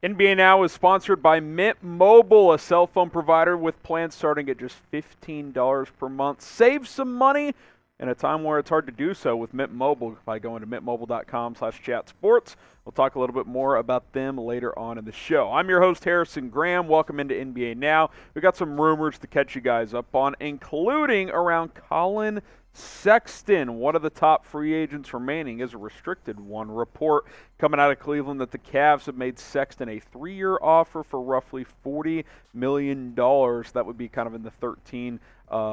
NBA Now is sponsored by Mint Mobile, a cell phone provider with plans starting at just $15 per month. Save some money in a time where it's hard to do so with Mint Mobile by going to mintmobile.com/chatsports. We'll talk a little bit more about them later on in the show. I'm your host, Harrison Graham. Welcome into NBA Now. We got some rumors to catch you guys up on, including around Colin Sexton, one of the top free agents remaining, is a restricted one. Report coming out of Cleveland that the Cavs have made Sexton a 3-year offer for roughly $40 million. That would be kind of in the $13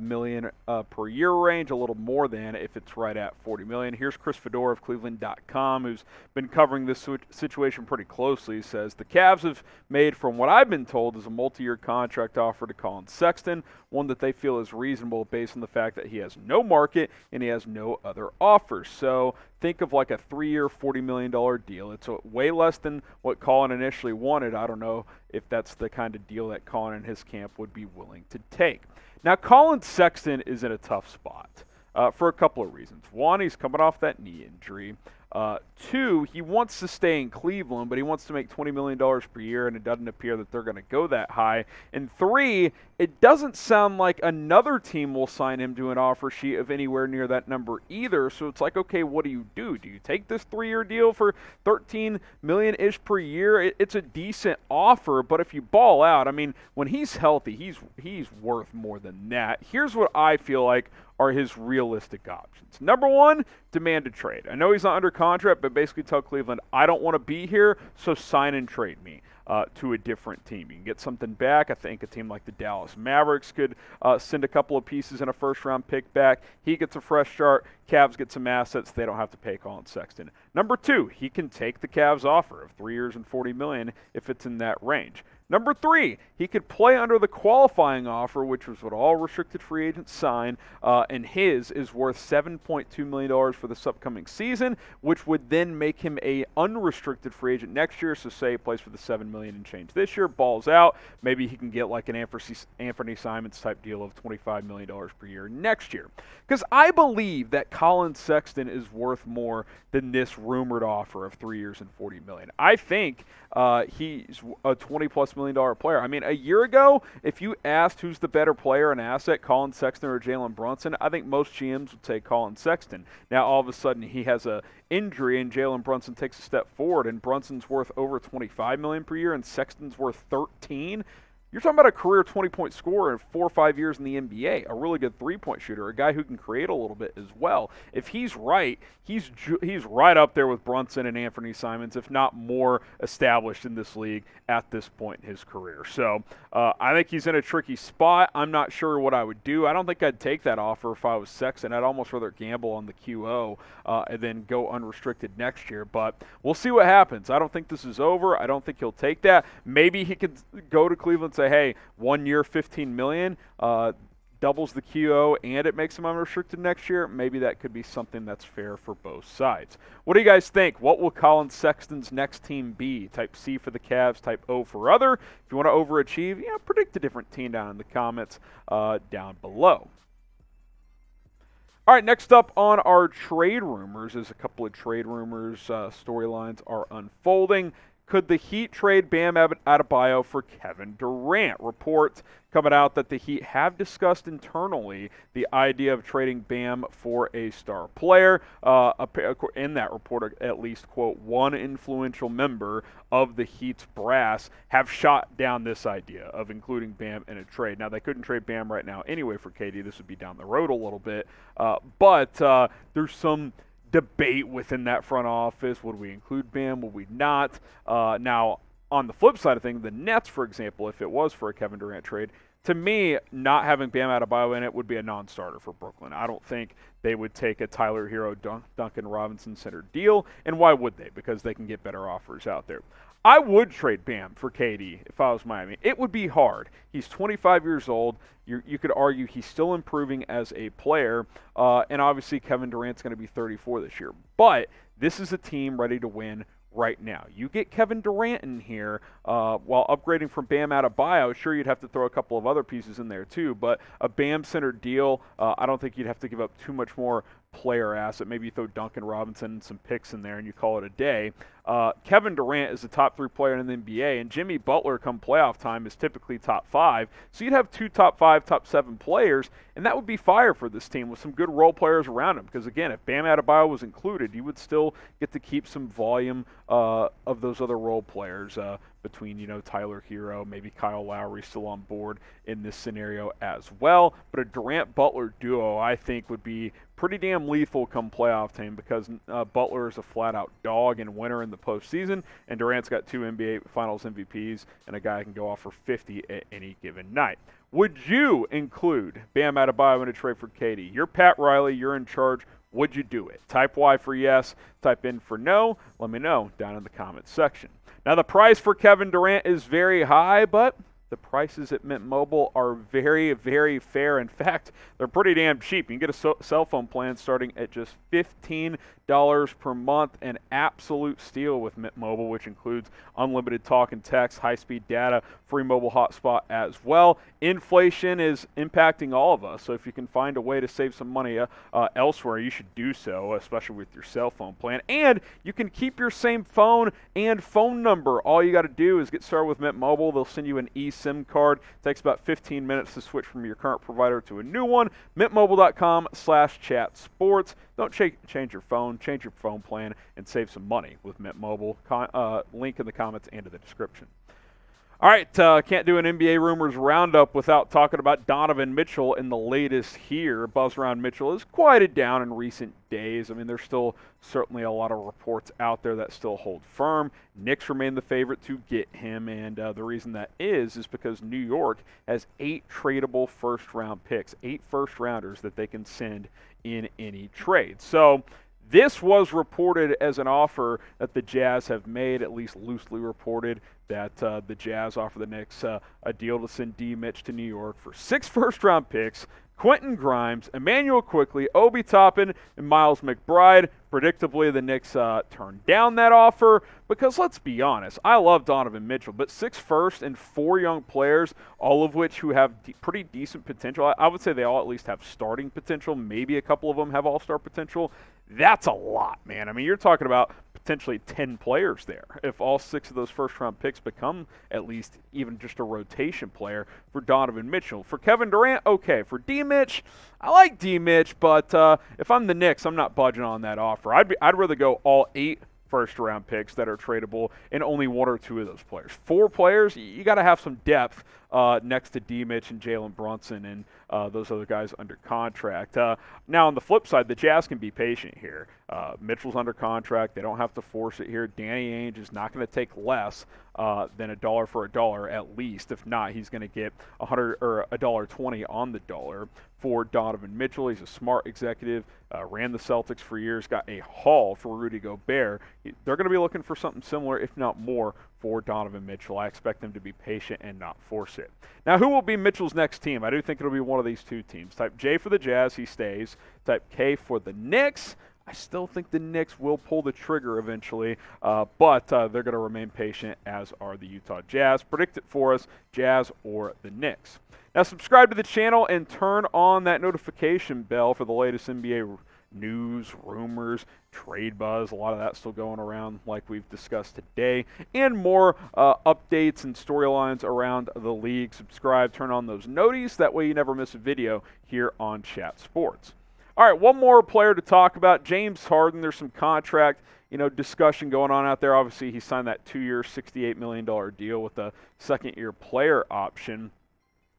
million per year range, a little more than if it's right at $40 million. Here's Chris Fedor of Cleveland.com, who's been covering this situation pretty closely. He says the Cavs have made, from what I've been told, is a multi-year contract offer to Colin Sexton, one that they feel is reasonable based on the fact that he has no market and he has no other offers. So think of like a 3-year, $40 million deal. It's way less than what Colin initially wanted. I don't know if that's the kind of deal that Colin and his camp would be willing to take. Now, Colin Sexton is in a tough spot for a couple of reasons. One, he's coming off that knee injury. Two, he wants to stay in Cleveland, but he wants to make $20 million per year, and it doesn't appear that they're going to go that high. And three, it doesn't sound like another team will sign him to an offer sheet of anywhere near that number either. So it's like, okay, what do you do? Do you take this 3-year deal for $13 million-ish per year? It's a decent offer, but if you ball out, I mean, when he's healthy, he's worth more than that. Here's what I feel like are his realistic options. Number one, demand a trade. I know he's not under contract, but basically tell Cleveland, I don't want to be here, so sign and trade me to a different team. You can get something back. I think a team like the Dallas Mavericks could send a couple of pieces and a first-round pick back. He gets a fresh start. Cavs get some assets. They don't have to pay Colin Sexton. Number two, he can take the Cavs offer of 3 years and $40 million if it's in that range. Number three, he could play under the qualifying offer, which was what all restricted free agents sign, and his is worth $7.2 million for this upcoming season, which would then make him a unrestricted free agent next year. So say he plays for the $7 million and change this year, balls out, maybe he can get like an Anthony Simons type deal of $25 million per year next year. Because I believe that Colin Sexton is worth more than this rumored offer of 3 years and $40 million. I think he's a $20+ million player. I mean, a year ago, if you asked who's the better player and asset, Colin Sexton or Jalen Brunson, I think most GMs would say Colin Sexton. Now, all of a sudden, he has a injury and Jalen Brunson takes a step forward, and Brunson's worth over $25 million per year, and Sexton's worth $13. You're talking about a career 20-point scorer in 4 or 5 years in the NBA, a really good three-point shooter, a guy who can create a little bit as well. If he's right, he's right up there with Brunson and Anthony Simons, if not more established in this league at this point in his career. So I think he's in a tricky spot. I'm not sure what I would do. I don't think I'd take that offer if I was Sexton. I'd almost rather gamble on the QO and then go unrestricted next year. But we'll see what happens. I don't think this is over. I don't think he'll take that. Maybe he could go to Cleveland, say, hey, 1 year, $15 million, doubles the QO, and it makes him unrestricted next year. Maybe that could be something that's fair for both sides. What do you guys think? What will Colin Sexton's next team be? Type C for the Cavs, type O for other. If you want to overachieve, predict a different team down in the comments down below. All right, next up on our trade rumors is a couple of trade rumors. Storylines are unfolding. Could the Heat trade Bam Adebayo for Kevin Durant? Reports coming out that the Heat have discussed internally the idea of trading Bam for a star player. In that report, at least, quote, one influential member of the Heat's brass have shot down this idea of including Bam in a trade. Now, they couldn't trade Bam right now anyway for KD. This would be down the road a little bit. But there's some debate within that front office. Would we include Bam? Would we not? Now, on the flip side of things, the Nets, for example, if it was for a Kevin Durant trade, to me, not having Bam Adebayo in it would be a non-starter for Brooklyn. I don't think they would take a Tyler Hero, Duncan Robinson centered deal, and why would they? Because they can get better offers out there. I would trade Bam for KD if I was Miami. It would be hard. He's 25 years old. You could argue he's still improving as a player, and obviously Kevin Durant's going to be 34 this year. But this is a team ready to win right now. You get Kevin Durant in here while upgrading from Bam Adebayo. Sure, you'd have to throw a couple of other pieces in there too, but a Bam-centered deal, I don't think you'd have to give up too much more player asset. Maybe you throw Duncan Robinson and some picks in there and you call it a day. Kevin Durant is the top 3 player in the NBA, and Jimmy Butler come playoff time is typically top 5. So you'd have 2 top 5, top 7 players, and that would be fire for this team with some good role players around him. Because again, if Bam Adebayo was included, you would still get to keep some volume of those other role players between, Tyler Hero, maybe Kyle Lowry still on board in this scenario as well. But a Durant-Butler duo, I think, would be pretty damn lethal come playoff time because Butler is a flat-out dog and winner in the postseason, and Durant's got 2 NBA Finals MVPs and a guy who can go off for 50 at any given night. Would you include Bam Adebayo in a trade for KD? You're Pat Riley. You're in charge. Would you do it? Type Y for yes. Type N for no. Let me know down in the comments section. Now, the price for Kevin Durant is very high, but the prices at Mint Mobile are very, very fair. In fact, they're pretty damn cheap. You can get a cell phone plan starting at just $15 per month, an absolute steal with Mint Mobile, which includes unlimited talk and text, high-speed data, free mobile hotspot as well. Inflation is impacting all of us, so if you can find a way to save some money elsewhere, you should do so, especially with your cell phone plan. And you can keep your same phone and phone number. All you got to do is get started with Mint Mobile. They'll send you an eSIM card. It takes about 15 minutes to switch from your current provider to a new one. MintMobile.com/chatsports. Don't change your phone, change your phone plan, and save some money with Mint Mobile. Link in the comments and in the description. All right, can't do an NBA Rumors Roundup without talking about Donovan Mitchell in the latest here. Buzz around Mitchell has quieted down in recent days. I mean, there's still certainly a lot of reports out there that still hold firm. Knicks remain the favorite to get him, and the reason that is because New York has 8 tradable first-round picks, 8 first-rounders that they can send in any trade. So this was reported as an offer that the Jazz have made, at least loosely reported, that the Jazz offer the Knicks a deal to send D. Mitch to New York for 6 first-round picks, Quentin Grimes, Emmanuel Quickley, Obi Toppin, and Miles McBride. Predictably, the Knicks turned down that offer because, let's be honest, I love Donovan Mitchell, but 6 first and 4 young players, all of which who have pretty decent potential. I would say they all at least have starting potential. Maybe a couple of them have all-star potential. That's a lot, man. I mean, you're talking about potentially 10 players there if all 6 of those first-round picks become at least even just a rotation player for Donovan Mitchell. For Kevin Durant, okay. For D. Mitch, I like D. Mitch, but if I'm the Knicks, I'm not budging on that offer. I'd rather go all 8 first-round picks that are tradable and only 1 or 2 of those players. 4 players, you got to have some depth next to D. Mitch and Jalen Brunson and those other guys under contract. Now, on the flip side, the Jazz can be patient here. Mitchell's under contract. They don't have to force it here. Danny Ainge is not going to take less than $1 for $1 at least. If not, he's going to get $100 or $1.20 on the dollar for Donovan Mitchell. He's a smart executive. Ran the Celtics for years. Got a haul for Rudy Gobert. They're going to be looking for something similar, if not more, for Donovan Mitchell. I expect them to be patient and not force it. Now, who will be Mitchell's next team? I do think it'll be one of these 2 teams. Type J for the Jazz, he stays. Type K for the Knicks. I still think the Knicks will pull the trigger eventually, but they're going to remain patient, as are the Utah Jazz. Predict it for us, Jazz or the Knicks. Now, subscribe to the channel and turn on that notification bell for the latest NBA news, rumors, trade buzz, a lot of that still going around like we've discussed today, and more updates and storylines around the league. Subscribe, turn on those noties, that way you never miss a video here on Chat Sports. All right, one more player to talk about, James Harden. There's some contract discussion going on out there. Obviously, he signed that 2-year, $68 million deal with a second-year player option,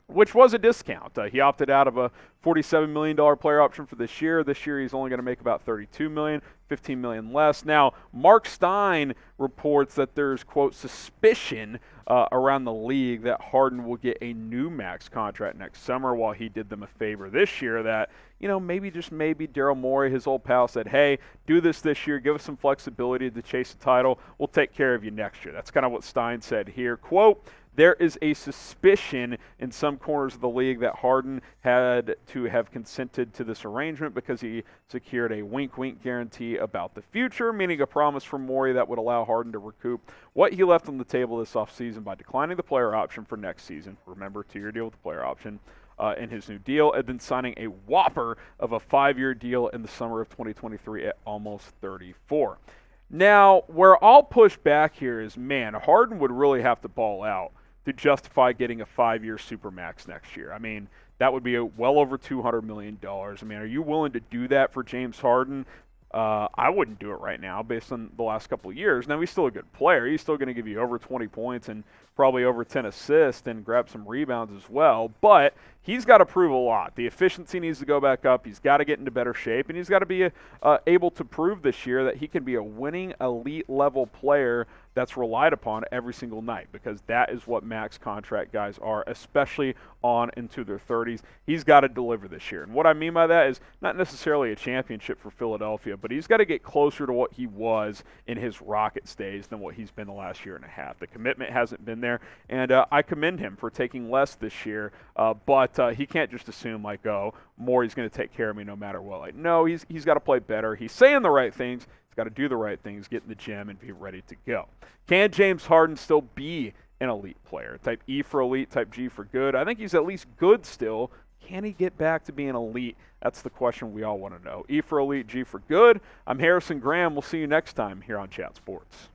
which was a discount. He opted out of a $47 million player option for this year. This year he's only going to make about $32 million, $15 million less. Now, Mark Stein reports that there's, quote, suspicion around the league that Harden will get a new max contract next summer, while he did them a favor this year that, maybe just maybe Daryl Morey, his old pal, said, hey, do this year, give us some flexibility to chase the title. We'll take care of you next year. That's kind of what Stein said here. Quote, There is a suspicion in some corners of the league that Harden had to have consented to this arrangement because he secured a wink-wink guarantee about the future, meaning a promise from Morey that would allow Harden to recoup what he left on the table this offseason by declining the player option for next season. Remember, 2-year deal with the player option. In his new deal, and then signing a whopper of a 5-year deal in the summer of 2023 at almost 34. Now, where I'll push back here is, man, Harden would really have to ball out to justify getting a 5-year Supermax next year. I mean, that would be well over $200 million. I mean, are you willing to do that for James Harden? I wouldn't do it right now based on the last couple of years. Now, he's still a good player. He's still going to give you over 20 points and probably over 10 assists and grab some rebounds as well. But he's got to prove a lot. The efficiency needs to go back up. He's got to get into better shape, and he's got to be able to prove this year that he can be a winning elite-level player that's relied upon every single night, because that is what max contract guys are, especially on into their 30s. He's got to deliver this year. And what I mean by that is not necessarily a championship for Philadelphia, but he's got to get closer to what he was in his Rockets days than what he's been the last year and a half. The commitment hasn't been there, and I commend him for taking less this year, but he can't just assume, like, oh, Morey's going to take care of me no matter what. Like, no, he's got to play better. He's saying the right things. He's got to do the right things, get in the gym, and be ready to go. Can James Harden still be an elite player? Type E for elite, type G for good. I think he's at least good still. Can he get back to being elite? That's the question we all want to know. E for elite, G for good. I'm Harrison Graham. We'll see you next time here on Chat Sports.